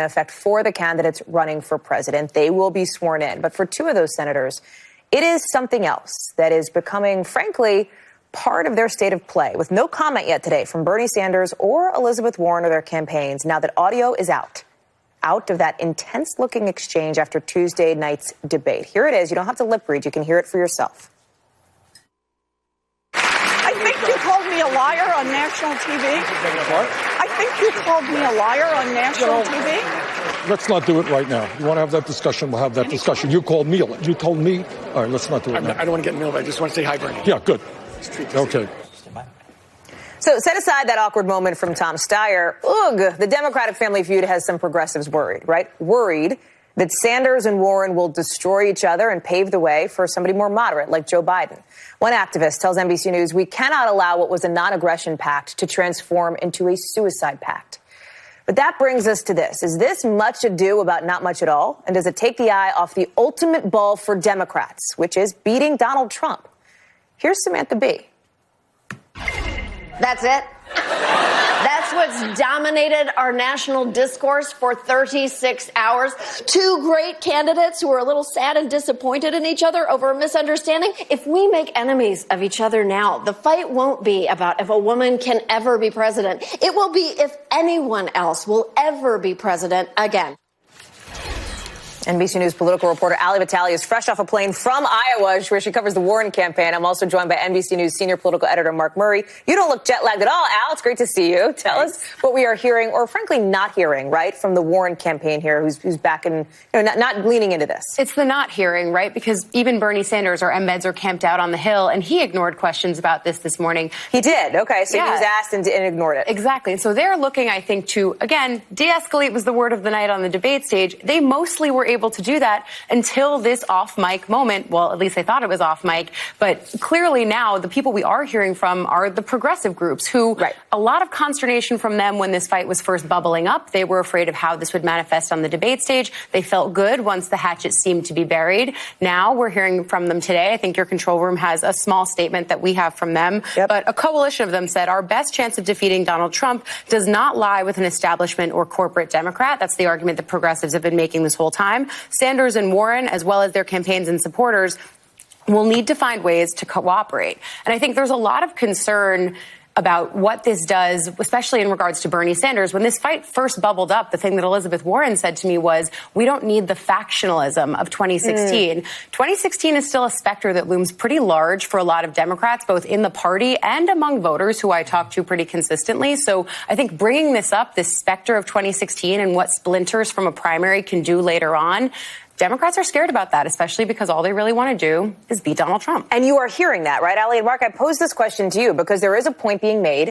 in effect for the candidates running for president. They will be sworn in. But for two of those senators, it is something else that is becoming, frankly, part of their state of play, with no comment yet today from Bernie Sanders or Elizabeth Warren or their campaigns, now that audio is out of that intense-looking exchange after Tuesday night's debate. Here it is. You don't have to lip read. You can hear it for yourself. I think you called me a liar on national TV. What? I think you called me a liar on national TV. Let's not do it right now. You want to have that discussion? We'll have that discussion. You called me. You told me. All right, let's not do it now. I don't want to get in the middle of it. I just want to say hi, Bernie. Yeah, good. Okay. So set aside that awkward moment from Tom Steyer. Ugh, the Democratic Family Feud has some progressives worried, right? Worried that Sanders and Warren will destroy each other and pave the way for somebody more moderate like Joe Biden. One activist tells NBC News, we cannot allow what was a non-aggression pact to transform into a suicide pact. But that brings us to this. Is this much ado about not much at all? And does it take the eye off the ultimate ball for Democrats, which is beating Donald Trump? Here's Samantha Bee. That's it. That's what's dominated our national discourse for 36 hours. Two great candidates who are a little sad and disappointed in each other over a misunderstanding. If we make enemies of each other now, the fight won't be about if a woman can ever be president. It will be if anyone else will ever be president again. NBC News political reporter Ali Vitale is fresh off a plane from Iowa, where she covers the Warren campaign. I'm also joined by NBC News senior political editor Mark Murray. You don't look jet-lagged at all, Al. It's great to see you. Tell us what we are hearing, or frankly not hearing, right, from the Warren campaign here, who's back and not leaning into this. It's the not hearing, right, because even Bernie Sanders or embeds are camped out on the Hill, and he ignored questions about this morning. He did. Okay, so he was asked and ignored it. Exactly. And so they're looking, I think, to, again, de-escalate was the word of the night on the debate stage. They mostly were able to do that until this off-mic moment. Well, at least they thought it was off-mic. But clearly now the people we are hearing from are the progressive groups who a lot of consternation from them when this fight was first bubbling up. They were afraid of how this would manifest on the debate stage. They felt good once the hatchet seemed to be buried. Now we're hearing from them today. I think your control room has a small statement that we have from them. But a coalition of them said our best chance of defeating Donald Trump does not lie with an establishment or corporate Democrat. That's the argument that progressives have been making this whole time. Sanders and Warren, as well as their campaigns and supporters, will need to find ways to cooperate. And I think there's a lot of concern about what this does, especially in regards to Bernie Sanders. When this fight first bubbled up, the thing that Elizabeth Warren said to me was, we don't need the factionalism of 2016. 2016 is still a specter that looms pretty large for a lot of Democrats, both in the party and among voters who I talk to pretty consistently. So I think bringing this up, this specter of 2016 and what splinters from a primary can do later on, Democrats are scared about that, especially because all they really want to do is beat Donald Trump. And you are hearing that, right, Ali and Mark? I posed this question to you because there is a point being made